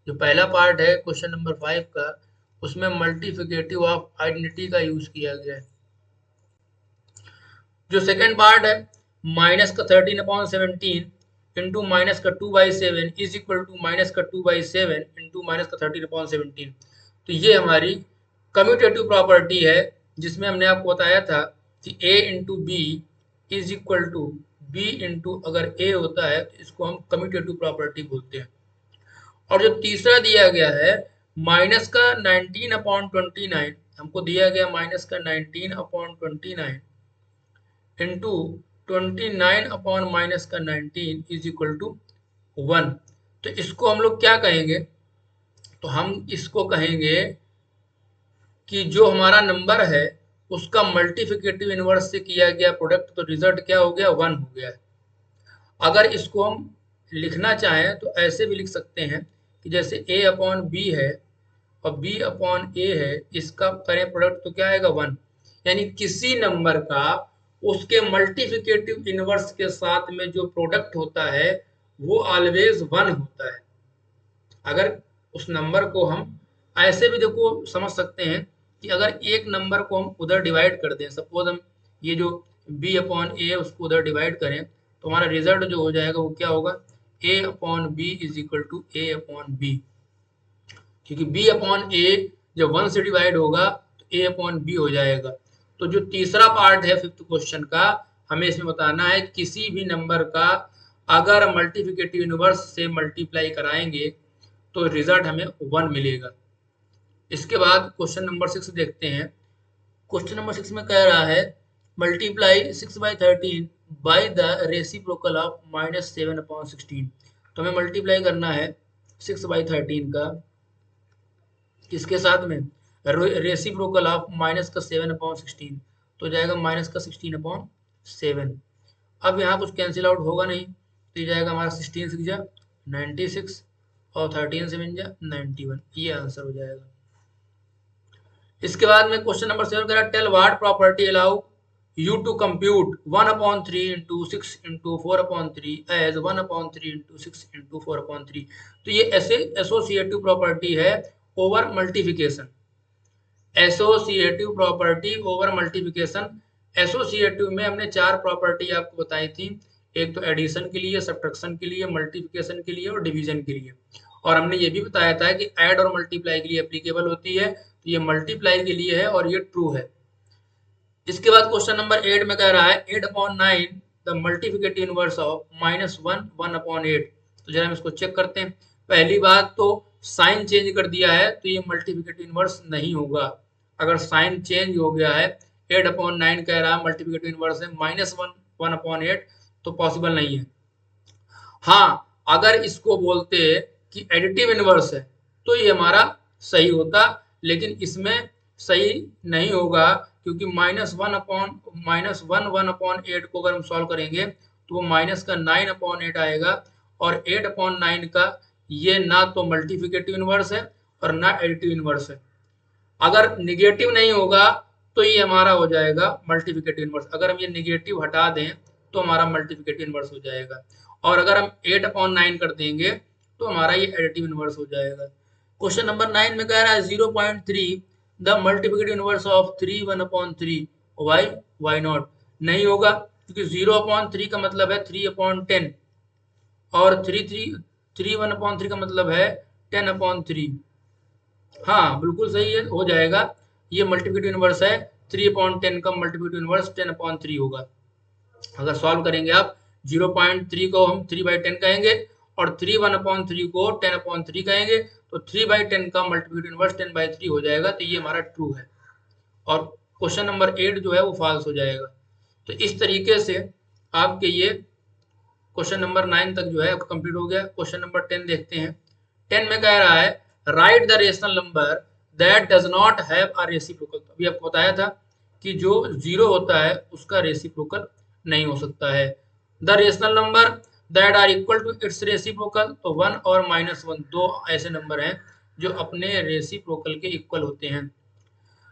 जो पहला पार्ट है क्वेश्चन नंबर 5 का, उसमें मल्टीप्लिकेटिव ऑफ आइडेंटिटी का यूज किया गया है। जो सेकंड पार्ट है माइनस का 13/17 इंटू माइनस का 2/7 इज इक्वल टू माइनस का 2/7 इंटू माइनस का 13/17, तो ये हमारी कम्यूटेटिव प्रॉपर्टी है, जिसमें हमने आपको बताया था कि a into B is equal to B into अगर a होता है तो इसको हम कम्यूटेटिव प्रॉपर्टी बोलते हैं। और जो तीसरा दिया गया है माइनस का 19/29, हमको दिया गया माइनस का 19/29 इंटू 29 माइनस का 19 इज इक्वल टू 1। तो इसको हम लोग क्या कहेंगे, तो हम इसको कहेंगे कि जो हमारा नंबर है उसका मल्टीप्लिकेटिव इनवर्स से किया गया प्रोडक्ट, तो रिजल्ट क्या हो गया, 1 हो गया है। अगर इसको हम लिखना चाहें तो ऐसे भी लिख सकते हैं कि जैसे a अपॉन बी है और b अपॉन ए है, इसका करें प्रोडक्ट तो क्या आएगा, 1। यानी किसी नंबर का उसके मल्टीप्लिकेटिव इनवर्स के साथ में जो प्रोडक्ट होता है वो ऑलवेज 1 होता है। अगर उस नंबर को हम ऐसे भी देखो समझ सकते हैं कि अगर एक नंबर को हम उधर डिवाइड कर दें, सपोज हम ये जो b अपॉन ए उसको उधर डिवाइड करें, तो हमारा रिजल्ट जो हो जाएगा वो क्या होगा, a upon B is equal to A upon B, क्योंकि b अपॉन ए जब 1 से डिवाइड होगा तो a अपॉन बी हो जाएगा। तो जो तीसरा पार्ट है 5th क्वेश्चन का, हमें इसमें बताना है किसी भी नंबर का अगर मल्टीप्लिकेटिव इनवर्स से मल्टीप्लाई कराएंगे तो रिजल्ट हमें 1 मिलेगा। इसके बाद क्वेश्चन नंबर 6 देखते हैं। क्वेश्चन नंबर 6 में कह रहा है multiply 6/13 by the reciprocal of -7/16। तो हमें मल्टीप्लाई करना है 6/13 का किसके साथ में, रेसिप्रोकल ऑफ माइनस का 7/16, तो जाएगा माइनस का 16/7। अब यहाँ कुछ कैंसिल आउट होगा नहीं, तो ये जाएगा हमारा 16 6 जा 96 और 13 7 जा 91, ये आंसर हो जाएगा। इसके बाद में क्वेश्चन नंबर 7 कह रहा है tell what property allow you to compute 1/3 into 6 into 4/3 as 1/3 into 6 into 4/3। तो ये ऐसे एसोसिएटिव प्रॉपर्टी है over multiplication. Associative property over multiplication. Associative में हमने 4 प्रॉपर्टी आपको बताई थी, एक तो एडिशन के लिए, सब्ट्रैक्शन के लिए, मल्टीप्लिकेशन के लिए और डिवीजन के लिए। और हमने ये भी बताया था कि ऐड और मल्टीप्लाई के लिए एप्लीकेबल होती है, तो ये मल्टीप्लाई के लिए है और ये ट्रू है। इसके बाद क्वेश्चन नंबर 8 में कह रहा है 8/9 द मल्टीप्लिकेटिव इनवर्स ऑफ -1 1/8। तो जरा हम इसको चेक करते हैं। पहली बात तो साइन चेंज कर दिया है तो ये मल्टीप्लिकेटिव इनवर्स नहीं होगा। अगर साइन चेंज हो गया है, 8/9 कह रहा है मल्टीप्लिकेटिव इनवर्स है -1 1/8, तो पॉसिबल नहीं है। हाँ, अगर इसको बोलते कि एडिटिव इनवर्स है तो ये हमारा सही होता, लेकिन इसमें सही नहीं होगा, क्योंकि -1 1/8 को अगर हम सॉल्व करेंगे तो वो माइनस का 9/8 आएगा, और 8/9 का ये ना तो मल्टीप्लिकेटिव इनवर्स है और ना एडिटिव इनवर्स है। अगर निगेटिव नहीं होगा तो ये हमारा हो जाएगा मल्टीप्लिकेटिव इनवर्स। अगर हम ये निगेटिव हटा दें तो हमारा मल्टीप्लिकेटिव इनवर्स हो जाएगा, और अगर हम 8/9 कर देंगे तो हमारा ये एडिटिव इनवर्स हो जाएगा। क्वेश्चन नंबर 9 में कह रहा है 0.3 the multiplicative inverse of 3 1/3 why not. नहीं होगा, क्योंकि 0/3 का मतलब है 3/10 और 3 1/3 का मतलब है 10/3। हाँ बिल्कुल सही है, हो जाएगा। ये मल्टीप्लिकेटिव इनवर्स है, 3/10 का मल्टीप्लिकेटिव इनवर्स 10/3 होगा। अगर सॉल्व करेंगे आप, 0.3 को हम 3/10 कहेंगे और 3 1/3 को 10/3 कहेंगे, तो 3/10 का मल्टीप्लिकेटिव इनवर्स 10/3 हो जाएगा, तो ये हमारा ट्रू है। और क्वेश्चन नंबर 8 जो है वो फॉल्स हो जाएगा। तो इस तरीके से आपके ये क्वेश्चन नंबर 9 तक जो है कंप्लीट हो गया। क्वेश्चन नंबर 10 देखते हैं। 10 में कह रहा है right the rational number that does not have a reciprocal. अभी आपको बताया था कि जो 0 होता है उसका रेसिप्रोकल नहीं हो सकता है। The rational number that are equal to its reciprocal, तो 1 और -1 दो ऐसे नंबर हैं जो अपने रेसिप्रोकल के इक्वल होते हैं।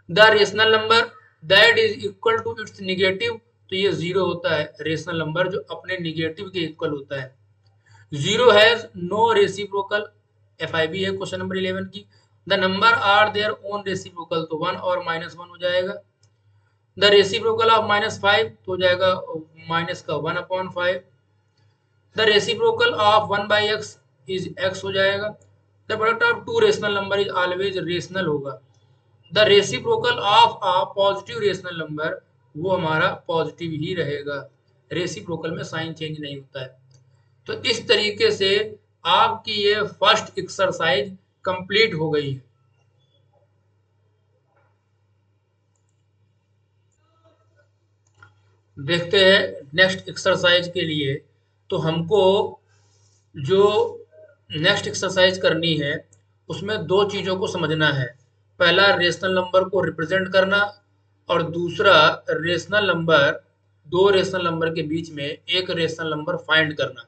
The rational number that is equal to its negative, तो ये जीरो होता है रेशनल नंबर जो अपने निगेटिव के इक्वल होता है। Zero has no reciprocal, F I B है क्वेश्चन नंबर 11 की। The number are their own reciprocal, तो वन और माइनस वन हो जाएगा। द रेसिप्रोकल ऑफ -5 तो हो जाएगा माइनस का 1/5। The reciprocal of 1/x is x हो जाएगा। The product of two rational number is always rational होगा। The reciprocal of a positive rational number, वो हमारा पॉजिटिव ही रहेगा, रेसिप्रोकल में साइन चेंज नहीं होता है। तो इस तरीके से आपकी ये फर्स्ट एक्सरसाइज कंप्लीट हो गई है। देखते हैं नेक्स्ट एक्सरसाइज के लिए। तो हमको जो नेक्स्ट एक्सरसाइज करनी है उसमें दो चीज़ों को समझना है। पहला रेशनल नंबर को रिप्रेजेंट करना, और दूसरा रेशनल नंबर, दो रेशनल नंबर के बीच में एक रेशनल नंबर फाइंड करना।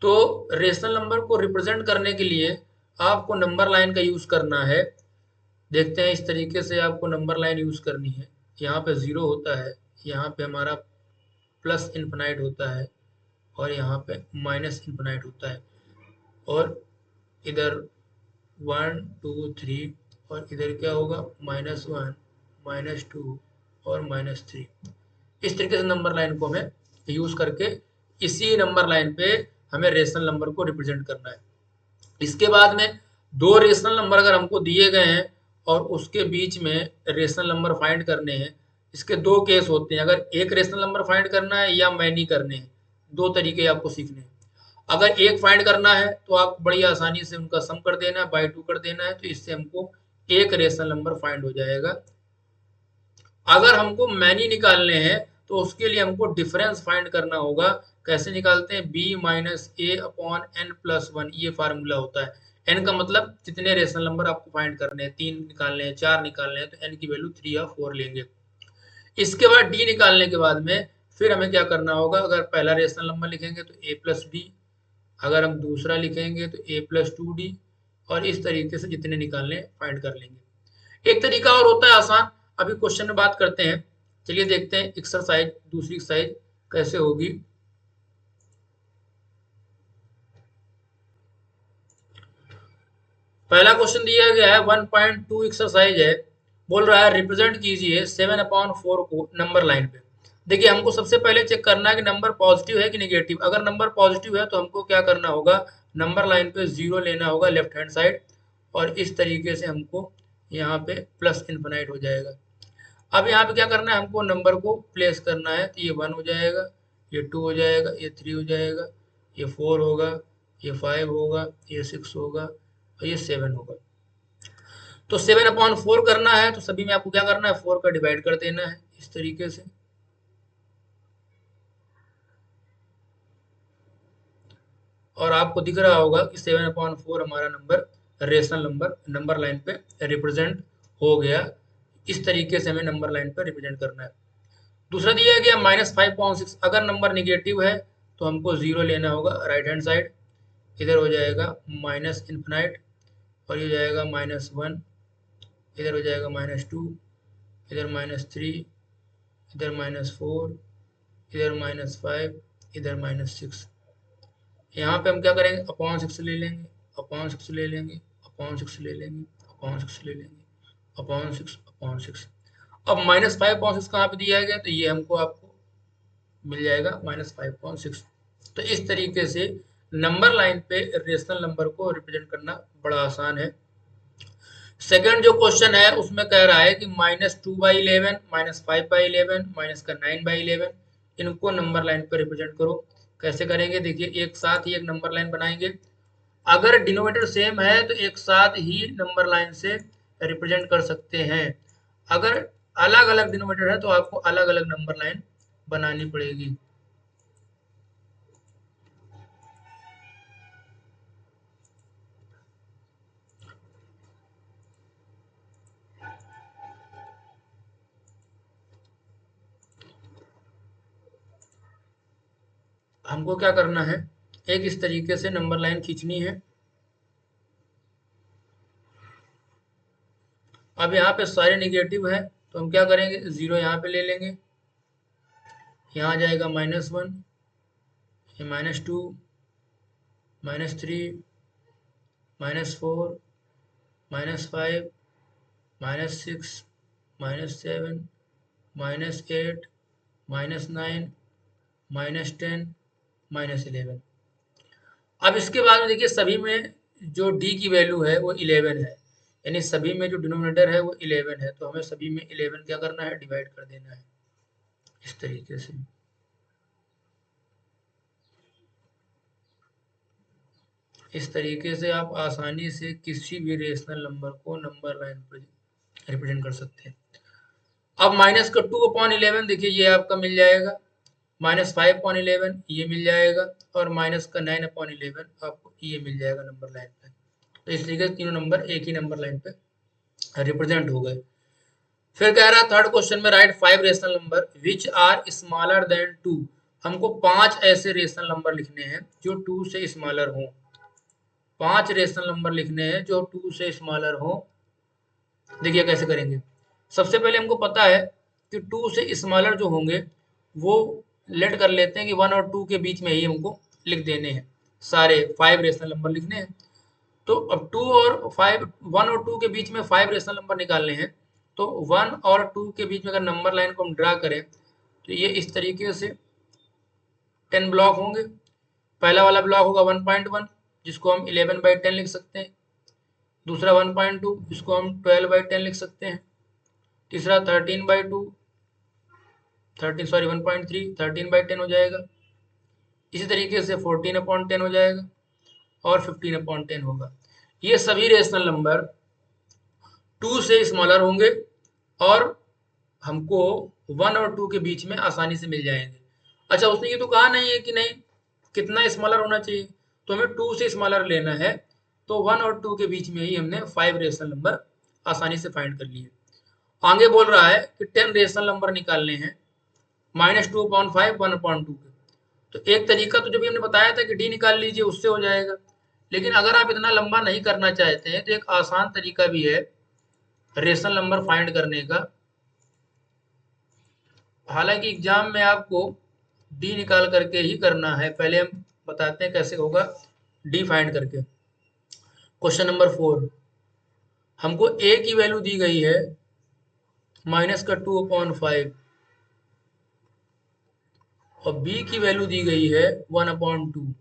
तो रेशनल नंबर को रिप्रेजेंट करने के लिए आपको नंबर लाइन का यूज़ करना है। देखते हैं इस तरीके से आपको नंबर लाइन यूज़ करनी है। यहाँ पे ज़ीरो होता है, यहाँ पे हमारा प्लस इन्फिनाइट होता है, और यहाँ पे माइनस इन्फिनाइट होता है, और इधर 1 2 3, और इधर क्या होगा -1 -2 और -3। इस तरीके से नंबर लाइन को हमें यूज करके इसी नंबर लाइन पे हमें रेशनल नंबर को रिप्रेजेंट करना है। इसके बाद में दो रेशनल नंबर अगर हमको दिए गए हैं और उसके बीच में रेशनल नंबर फाइंड करने हैं, इसके दो केस होते हैं। अगर एक रेशनल नंबर फाइंड करना है या मैनी करने हैं, दो तरीके आपको सीखने हैं। अगर एक फाइंड करना है तो आपको बड़ी आसानी से उनका सम कर देना है, बाई 2 कर देना है, तो इससे हमको एक रेशनल नंबर फाइंड हो जाएगा। अगर हमको मैनी निकालने हैं तो उसके लिए हमको डिफरेंस फाइंड करना होगा। कैसे निकालते हैं? b माइनस ए अपॉन एन प्लस वन, ये फार्मूला होता है। n का मतलब जितने रेशनल नंबर आपको फाइंड करने हैं, 3 निकालने हैं, 4 निकालने हैं, तो n की वैल्यू 3 या 4 लेंगे। इसके बाद d निकालने के बाद में फिर हमें क्या करना होगा? अगर पहला रेशनल नंबर लिखेंगे तो a प्लस डी, अगर हम दूसरा लिखेंगे तो a प्लस 2d, और इस तरीके से जितने निकालने फाइंड कर लेंगे। एक तरीका और होता है आसान, अभी क्वेश्चन में बात करते हैं। चलिए देखते हैं एक्सरसाइज, दूसरी एक्सरसाइज कैसे होगी। पहला क्वेश्चन दिया गया है 1.2 एक्सरसाइज है। बोल रहा है रिप्रेजेंट कीजिए 7/4 को नंबर लाइन पे। देखिए हमको सबसे पहले चेक करना है कि नंबर पॉजिटिव है कि नेगेटिव। अगर नंबर पॉजिटिव है तो हमको क्या करना होगा? नंबर लाइन पे जीरो लेना होगा लेफ्ट हैंड साइड, और इस तरीके से हमको यहाँ पे प्लस इन्फिनाइट हो जाएगा। अब यहाँ पे क्या करना है? हमको नंबर को प्लेस करना है। तो ये 1 हो जाएगा, ये 2 हो जाएगा, ये 3 हो जाएगा, ये 4 होगा, ये 5 होगा, ये 6 होगा, और ये 7 होगा। तो 7/4 करना है तो सभी में आपको क्या करना है? 4 का डिवाइड कर देना है इस तरीके से। और आपको दिख रहा होगा कि 7/4 हमारा number rational number number line पे रिप्रेजेंट हो गया। इस तरीके से हमें नंबर लाइन पे रिप्रेजेंट करना है। दूसरा दिया गया -5.6। अगर नंबर निगेटिव है तो हमको जीरो लेना होगा राइट हैंड साइड। इधर हो जाएगा माइनस इन्फिनाइट, और ये जाएगा -1, इधर हो जाएगा -2, इधर -3, इधर -4, इधर -5, इधर -6। यहाँ पे हम क्या करेंगे? अपॉन 6 ले लेंगे, अपॉन 6 ले लेंगे, अपॉन 6 ले लेंगे, अपॉन 6 ले लेंगे, अपॉन 6, अपॉन 6। अब -5.6 कहाँ पे दिया गया? तो ये हमको आपको मिल जाएगा -5.6। तो इस तरीके से नंबर लाइन पे रेशनल नंबर को रिप्रेजेंट करना बड़ा आसान है। सेकंड जो क्वेश्चन है उसमें कह रहा है कि -2/11, -5/11, माइनस का 9/11, इनको नंबर लाइन पर रिप्रेजेंट करो। कैसे करेंगे? देखिए एक साथ ही एक नंबर लाइन बनाएंगे। अगर डिनोमिनेटर सेम है तो एक साथ ही नंबर लाइन से रिप्रेजेंट कर सकते हैं। अगर अलग अलग डिनोमिनेटर है तो आपको अलग अलग नंबर लाइन बनानी पड़ेगी। हमको क्या करना है? एक इस तरीके से नंबर लाइन खींचनी है। अब यहाँ पे सारे निगेटिव है तो हम क्या करेंगे, 0 यहाँ पे ले लेंगे, यहाँ आ जाएगा -1, ये -2, -3, -4, -5, -6, -7, -8, -9, -10, -11। अब इसके बाद में देखिए सभी में जो d की वैल्यू है वो 11 है, यानी सभी में जो डिनोमिनेटर है वो 11 है, तो हमें सभी में 11 क्या करना है, डिवाइड कर देना है इस तरीके से। इस तरीके से आप आसानी से किसी भी रेशनल नंबर को नंबर लाइन पर रिप्रेजेंट कर सकते हैं। अब माइनस का 2/11 देखिए ये आपका मिल जाएगा, -5/11 ये मिल जाएगा, और माइनस का 9/11 आपको ये मिल जाएगा नंबर लाइन पे। तो इस तरीके से तीनों नंबर एक ही नंबर लाइन पे रिप्रेजेंट हो गए। फिर कह रहा है थर्ड क्वेश्चन में right 5 rational number which are smaller than 2। हमको 5 ऐसे रेशनल नंबर लिखने हैं जो 2 से स्मॉलर हों। 5 रेशनल नंबर लिखने हैं जो 2 से स्मॉलर हों। देखिए कैसे करेंगे। सबसे पहले हमको पता है कि 2 से स्मॉलर जो होंगे वो लेट कर लेते हैं कि 1 और 2 के बीच में ही हमको लिख देने हैं, सारे 5 रेशनल नंबर लिखने हैं। तो अब 2 और 5, 1 और 2 के बीच में 5 रेशनल नंबर निकालने हैं, तो 1 और 2 के बीच में अगर नंबर लाइन को हम ड्रा करें तो ये इस तरीके से 10 ब्लॉक होंगे। पहला वाला ब्लॉक होगा 1.1 जिसको हम 11/10 लिख सकते हैं, दूसरा 1.2 जिसको हम 12/10 लिख सकते हैं, तीसरा 13/2, 1.3 13/10 हो जाएगा। इसी तरीके से 14/10 हो जाएगा और 15/10 होगा। ये सभी रेशनल नंबर 2 से स्मॉलर होंगे और हमको 1 और 2 के बीच में आसानी से मिल जाएंगे। अच्छा, उसने ये तो कहा नहीं है कि नहीं कितना स्मॉलर होना चाहिए, तो हमें 2 से स्मॉलर लेना है, तो 1 और 2 के बीच में ही हमने 5 रेशनल नंबर आसानी से फाइंड कर लिए। आगे बोल रहा है कि 10 रेशनल नंबर निकालने हैं, -2/5 1/2 के। तो एक तरीका तो जो भी हमने बताया था कि डी निकाल लीजिए, उससे हो जाएगा। लेकिन अगर आप इतना लंबा नहीं करना चाहते हैं तो एक आसान तरीका भी है रेशनल नंबर फाइंड करने का। हालांकि एग्जाम में आपको डी निकाल करके ही करना है, पहले हम बताते हैं कैसे होगा डी फाइंड करके। क्वेश्चन नंबर 4, हमको ए की वैल्यू दी गई है -2/5 और बी की वैल्यू दी गई है 1/2।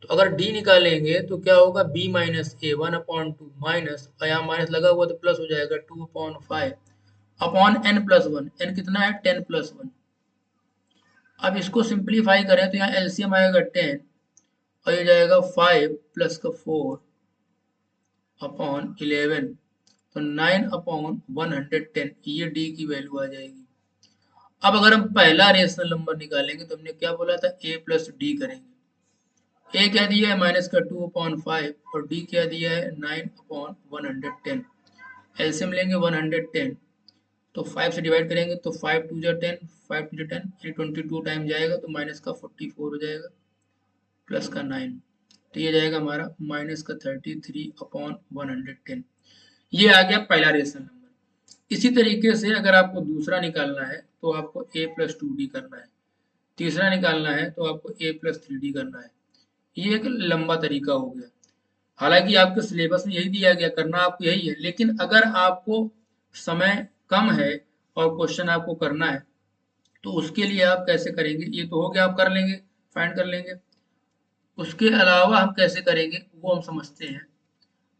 तो अगर डी निकालेंगे तो क्या होगा, b माइनस ए 1/2 माइनस, यहाँ माइनस लगा हुआ तो प्लस हो जाएगा 2/5 अपॉन n+1। n कितना है, 10+1। अब इसको सिंप्लीफाई करें तो यहाँ एलसीएम आएगा 10 और ये जाएगा 5 प्लस का 4 अपॉन 11, तो 9/110, ये डी की वैल्यू आ जाएगी। अब अगर हम पहला रेशनल नंबर निकालेंगे तो हमने क्या बोला था, a प्लस डी करेंगे। ए क्या दिया है, -2/5 और डी क्या दिया है, 9/110। एलसीएम लेंगे 110, तो 5 से डिवाइड करेंगे तो 5 2 10, 5 2 10 यानी 22 टाइम जाएगा, तो माइनस का 44 हो जाएगा प्लस का 9, तो ये जाएगा हमारा -33/110। ये आ गया पहला रेशनल नंबर। इसी तरीके से अगर आपको दूसरा निकालना है तो आपको a प्लस 2d करना है, तीसरा निकालना है तो आपको a प्लस 3d करना है। ये एक लंबा तरीका हो गया। हालांकि आपके सिलेबस में यही दिया गया, करना आपको यही है, लेकिन अगर आपको समय कम है और क्वेश्चन आपको करना है तो उसके लिए आप कैसे करेंगे, ये तो हो गया आप कर लेंगे, फाइंड कर लेंगे। उसके अलावा हम कैसे करेंगे वो हम समझते हैं।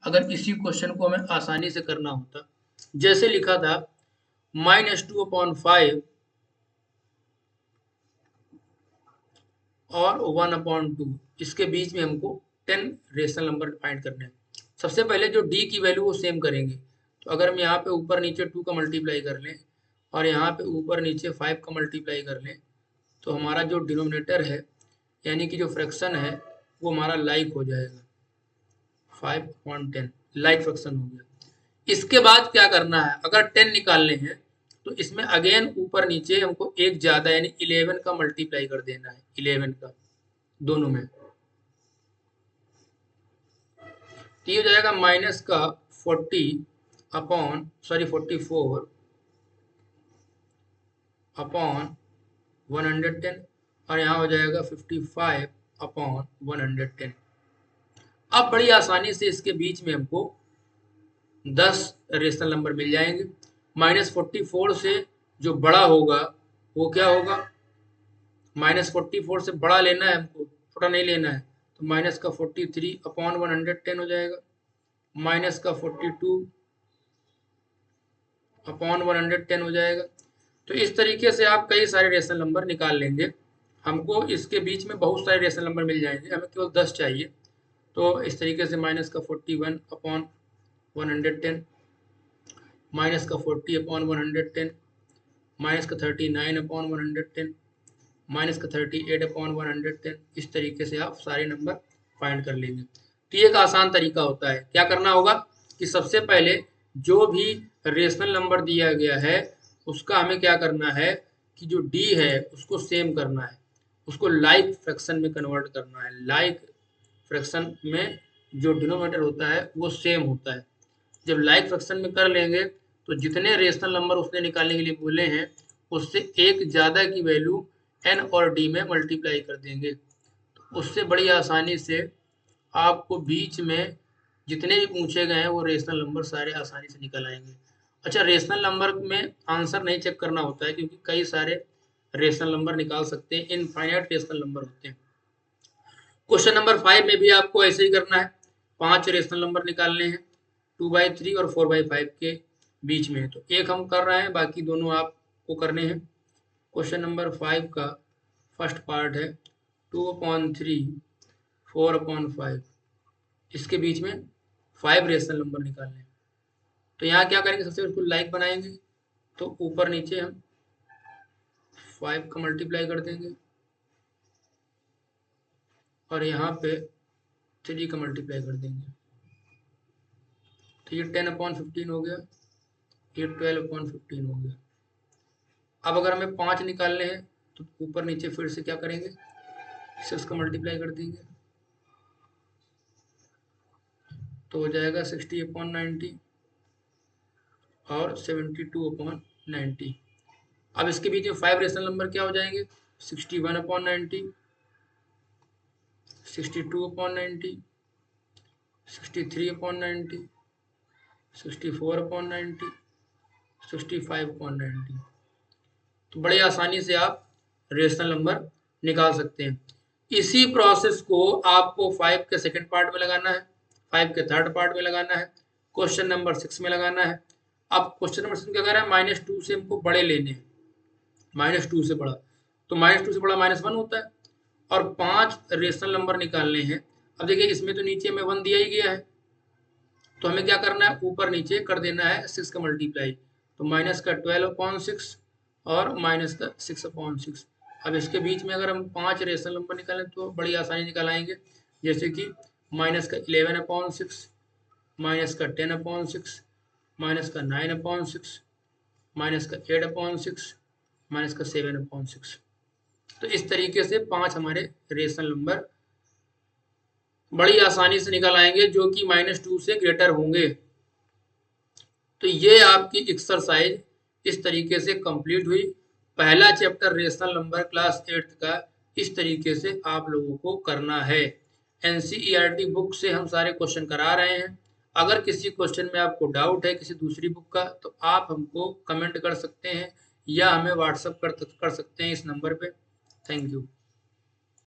अगर इसी क्वेश्चन को हमें आसानी से करना होता, जैसे लिखा था -2/5 और 1/2, इसके बीच में हमको 10 रेशनल नंबर फाइंड करने हैं। सबसे पहले जो d की वैल्यू वो सेम करेंगे, तो अगर हम यहाँ पे ऊपर नीचे 2 का मल्टीप्लाई कर लें और यहाँ पे ऊपर नीचे 5 का मल्टीप्लाई कर लें, तो हमारा जो डिनोमिनेटर है यानी कि जो फ्रैक्शन है वो हमारा लाइक हो जाएगा, 5/10 लाइक फ्रैक्शन हो गया। इसके बाद क्या करना है, अगर 10 निकालने हैं तो इसमें अगेन ऊपर नीचे हमको एक ज्यादा यानी 11 का मल्टीप्लाई कर देना है, 11 का दोनों में, तो ये हो जाएगा माइनस का 44 अपॉन 110 और यहाँ हो जाएगा 55 अपॉन 110। अब बड़ी आसानी से इसके बीच में हमको 10 रेशनल नंबर मिल जाएंगे। -44 से जो बड़ा होगा वो क्या होगा, -44 से बड़ा लेना है हमको, छोटा नहीं लेना है, तो माइनस का 43 अपॉन 110 हो जाएगा, माइनस का 42 अपॉन 110 हो जाएगा। तो इस तरीके से आप कई सारे रेशनल नंबर निकाल लेंगे। हमको इसके बीच में बहुत सारे रेशनल नंबर मिल जाएंगे, हमें केवल 10 चाहिए। तो इस तरीके से माइनस का 41 अपॉन 110, माइनस का 40 अपॉन 110, माइनस का 39 अपॉन 110, माइनस का 38 अपॉन 110। इस तरीके से आप सारे नंबर फाइंड कर लेंगे। तो ये एक आसान तरीका होता है। क्या करना होगा कि सबसे पहले जो भी रेशनल नंबर दिया गया है उसका हमें क्या करना है कि जो डी है उसको सेम करना है, उसको लाइक फ्रैक्शन में कन्वर्ट करना है। लाइक फ्रैक्शन में जो डिनोमिनेटर होता है वो सेम होता है। जब लाइक फ्रैक्शन में कर लेंगे तो जितने रेशनल नंबर उसने निकालने के लिए बोले हैं उससे एक ज़्यादा की वैल्यू एन और डी में मल्टीप्लाई कर देंगे। तो उससे बड़ी आसानी से आपको बीच में जितने भी पूछे गए हैं वो रेशनल नंबर सारे आसानी से निकल आएंगे। अच्छा, रेशनल नंबर में आंसर नहीं चेक करना होता है क्योंकि कई सारे रेशनल नंबर निकाल सकते हैं, इनफाइनाइट रेशनल नंबर होते हैं। क्वेश्चन नंबर 5 में भी आपको ऐसे ही करना है। 5 रेशनल नंबर निकालने हैं 2/3 और 4/5 के बीच में। तो एक हम कर रहे हैं, बाकी दोनों आपको करने हैं। क्वेश्चन नंबर 5 का फर्स्ट पार्ट है 2/3 4/5, इसके बीच में 5 रेशनल नंबर निकालने हैं। तो यहाँ क्या करेंगे, सबसे उसको लाइक बनाएंगे तो ऊपर नीचे हम 5 का मल्टीप्लाई कर देंगे और यहाँ पे 3 का मल्टीप्लाई कर देंगे। तो ये 10/15 हो गया, ये 12/15 हो गया। अब अगर हमें 5 निकालने हैं तो ऊपर नीचे फिर से क्या करेंगे, 6 का मल्टीप्लाई कर देंगे तो हो जाएगा 60/90 और 72/90। अब इसके बीच में 5 रेशनल नंबर क्या हो जाएंगे, 61/90, 62/90, 63/90, 64/90, 65/90। तो बड़ी आसानी से आप रेशनल नंबर निकाल सकते हैं। इसी प्रोसेस को आपको 5 के सेकंड पार्ट में लगाना है, 5 के थर्ड पार्ट में लगाना है, क्वेश्चन नंबर 6 में लगाना है। अब क्वेश्चन नंबर 6 क्या कह रहा है, -2 से हमको बड़े लेने हैं, -2 से बड़ा, तो -2 से बड़ा -1 होता है और 5 रेशनल नंबर निकालने हैं। अब देखिए इसमें तो नीचे में 1 दिया ही गया है, तो हमें क्या करना है, ऊपर नीचे कर देना है 6 का मल्टीप्लाई। तो माइनस का 12/6 और माइनस का 6/6। अब इसके बीच में अगर हम 5 रेशनल नंबर निकालें तो बड़ी आसानी निकाल आएंगे, जैसे कि माइनस का 11/6, माइनस का 10/6, माइनस का 9/6, माइनस का 8/6, माइनस का 7/6। तो इस तरीके से 5 हमारे रेशनल नंबर बड़ी आसानी से निकल आएंगे जो कि -2 से ग्रेटर होंगे। तो ये आपकी एक्सरसाइज इस तरीके से कंप्लीट हुई। पहला chapter rational number class 8th का इस तरीके से आप लोगों को करना है। एनसीईआरटी बुक से हम सारे क्वेश्चन करा रहे हैं। अगर किसी क्वेश्चन में आपको डाउट है किसी दूसरी बुक का तो आप हमको कमेंट कर सकते हैं या हमें व्हाट्सएप कर सकते हैं इस नंबर पे। Thank you.